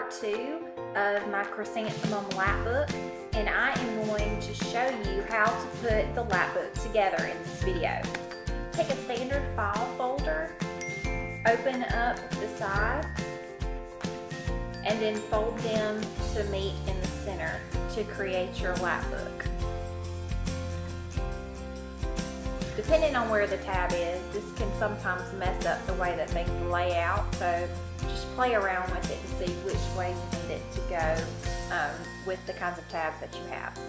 part 2 of my Chrysanthemum lap book, and I am going to show you how to put the lap book together in this video. Take a standard file folder, open up the sides, and then fold them to meet in the center to create your lap book. Depending on where the tab is, this can sometimes mess up the way that things lay out, so just play around with it to see which way you need it to go with the kinds of tabs that you have.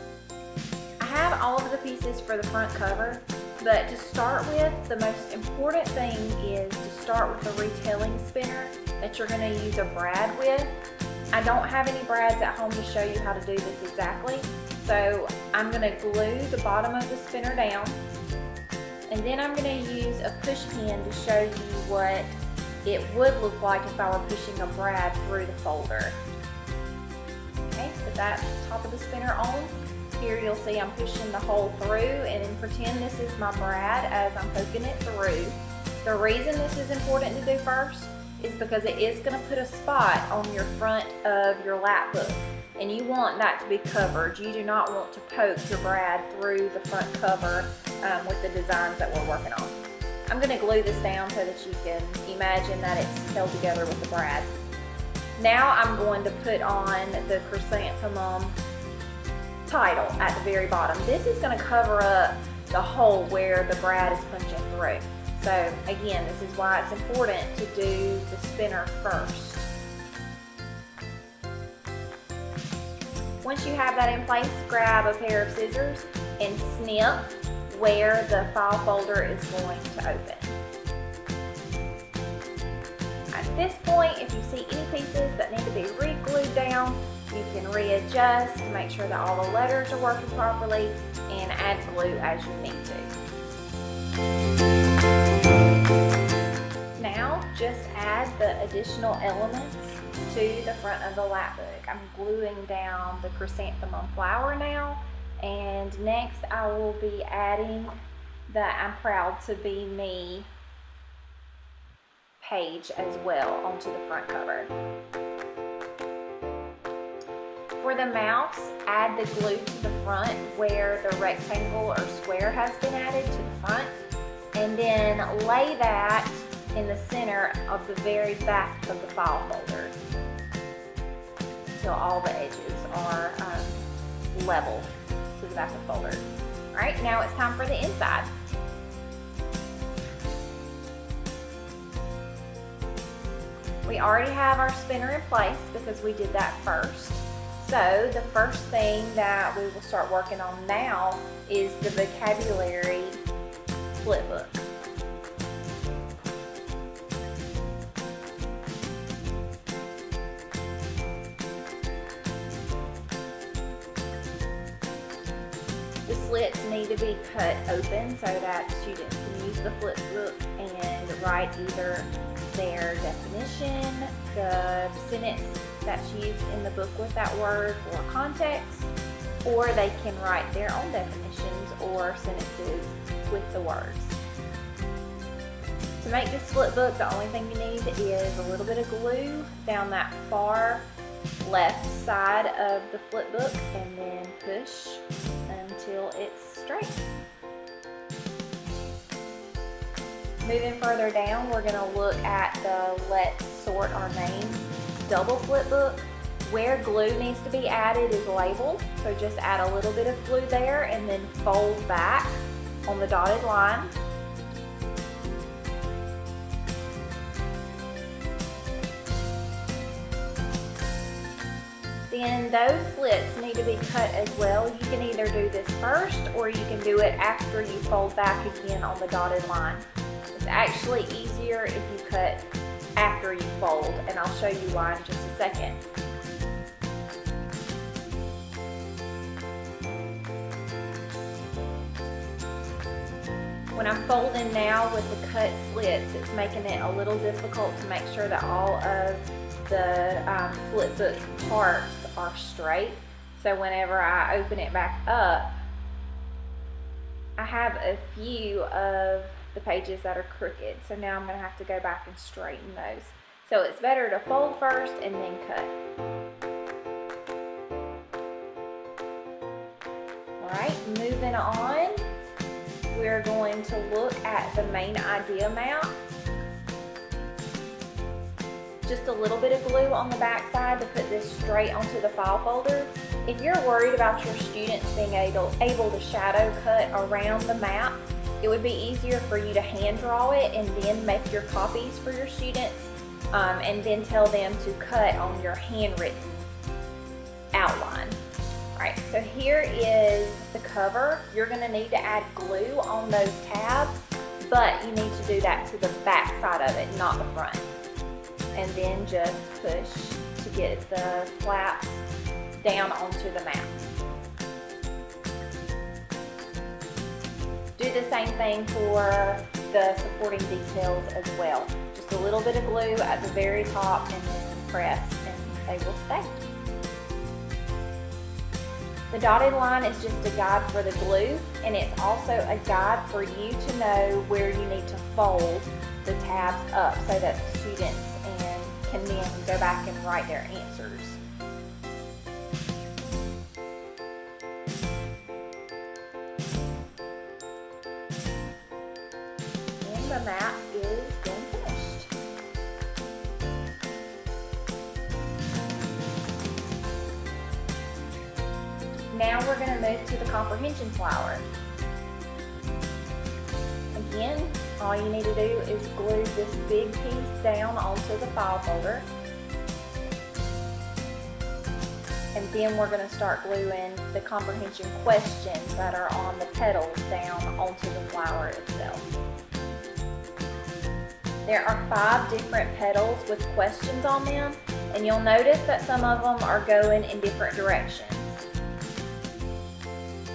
I have all of the pieces for the front cover, but to start with, the most important thing is to start with the retelling spinner that you're going to use a brad with. I don't have any brads at home to show you how to do this exactly, so I'm going to glue the bottom of the spinner down, and then I'm going to use a push pin to show you what it would look like if I were pushing a brad through the folder. Okay, put that top of the spinner on. Here you'll see I'm pushing the hole through, and then pretend this is my brad as I'm poking it through. The reason this is important to do first is because it is going to put a spot on your front of your lap book, and you want that to be covered. You do not want to poke your brad through the front cover with the designs that we're working on. I'm going to glue this down so that you can imagine that it's held together with the brad. Now I'm going to put on the Chrysanthemum title at the very bottom. This is going to cover up the hole where the brad is punching through. So again, this is why it's important to do the spinner first. Once you have that in place, grab a pair of scissors and snip where the file folder is going to open. At this point, if you see any pieces that need to be re-glued down, you can readjust to make sure that all the letters are working properly and add glue as you need to. Now, just add the additional elements to the front of the lap book. I'm gluing down the chrysanthemum flower now, and next I will be adding the I'm Proud to Be Me page as well onto the front cover. For the mouse, add the glue to the front where the rectangle or square has been added to the front, and then lay that in the center of the very back of the file folder until all the edges are level to the back of the folder. Alright, now it's time for the inside. We already have our spinner in place because we did that first. So the first thing that we will start working on now is the vocabulary flip book. The slits need to be cut open so that students can use the flip book and write either their definition, the sentence that's used in the book with that word for context, or they can write their own definitions or sentences with the words. To make this flip book, the only thing you need is a little bit of glue down that far left side of the flip book, and then push until it's straight. Moving further down, we're going to look at the Let's Sort Our Names double flip book. Where glue needs to be added is labeled, so just add a little bit of glue there and then fold back on the dotted line. Then those slits need to be cut as well. You can either do this first or you can do it after you fold back again on the dotted line. It's actually easier if you cut after you fold, and I'll show you why in just a second. When I'm folding now with the cut slits, it's making it a little difficult to make sure that all of the flip book parts are straight. So whenever I open it back up, I have a few of the pages that are crooked. So now I'm going to have to go back and straighten those. So it's better to fold first and then cut. Alright, moving on, we're going to look at the main idea map. Just a little bit of glue on the back side to put this straight onto the file folder. If you're worried about your students being able to shadow cut around the map, it would be easier for you to hand draw it and then make your copies for your students, and then tell them to cut on your handwritten outline. Alright, so here is the cover. You're going to need to add glue on those tabs, but you need to do that to the back side of it, not the front. And then just push to get the flaps down onto the map. Do the same thing for the supporting details as well. Just a little bit of glue at the very top and then press and they will stay. The dotted line is just a guide for the glue, and it's also a guide for you to know where you need to fold the tabs up so that the students can then go back and write their answers. And the map is then finished. Now we're going to move to the comprehension flower. Again, all you need to do is glue this big piece down onto the file folder. And then we're going to start gluing the comprehension questions that are on the petals down onto the flower itself. There are 5 different petals with questions on them, and you'll notice that some of them are going in different directions.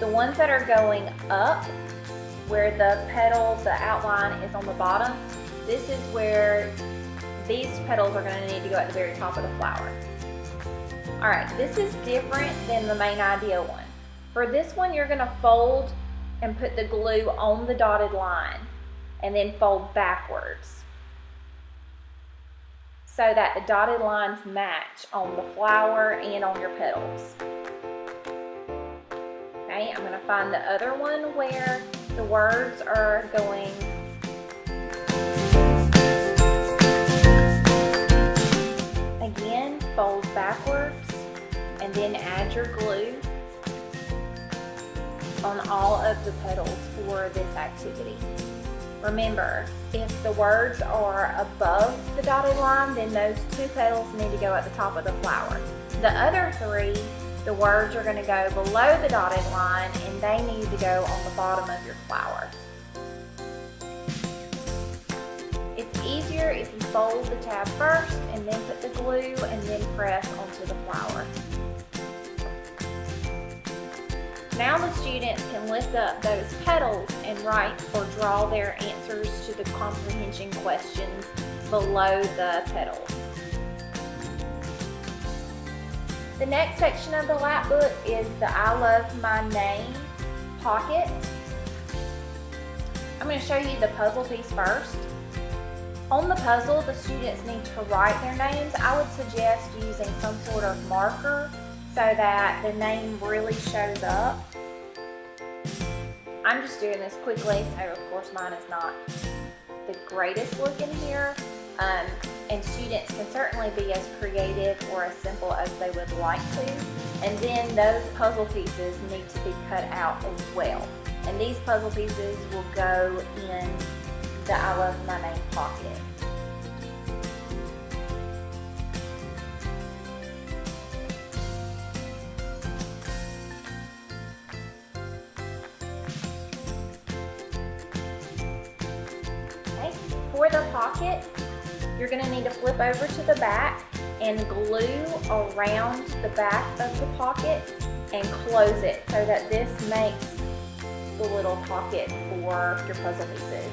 The ones that are going up, where the petal, the outline is on the bottom, this is where these petals are going to need to go at the very top of the flower. Alright, this is different than the main idea one. For this one, you're going to fold and put the glue on the dotted line and then fold backwards so that the dotted lines match on the flower and on your petals. Okay, I'm going to find the other one where the words are going again, fold backwards and then add your glue on all of the petals for this activity. Remember, if the words are above the dotted line, then those 2 petals need to go at the top of the flower. The other 3, the words are going to go below the dotted line and they need to go on the bottom of your flower. It's easier if you fold the tab first and then put the glue and then press onto the flower. Now the students can lift up those petals and write or draw their answers to the comprehension questions below the petals. The next section of the lap book is the I Love My Name pocket. I'm going to show you the puzzle piece first. On the puzzle, the students need to write their names. I would suggest using some sort of marker so that the name really shows up. I'm just doing this quickly, so of course mine is not the greatest looking here. And students can certainly be as creative or as simple as they would like to. And then those puzzle pieces need to be cut out as well. And these puzzle pieces will go in the I Love My Name pocket. Okay, for the pocket, you're going to need to flip over to the back and glue around the back of the pocket and close it so that this makes the little pocket for your puzzle pieces.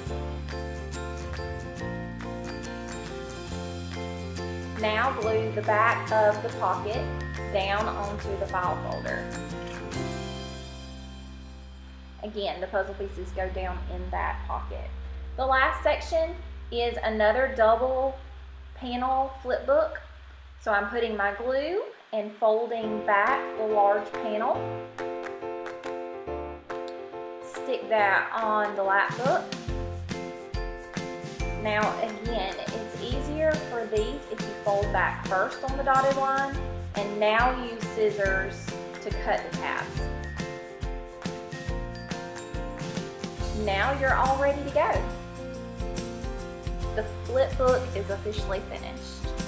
Now glue the back of the pocket down onto the file folder. Again, the puzzle pieces go down in that pocket. The last section is another double panel flip book. So I'm putting my glue and folding back the large panel. Stick that on the lap book. Now again, it's easier for these if you fold back first on the dotted line and now use scissors to cut the tabs. Now you're all ready to go. The flip book is officially finished.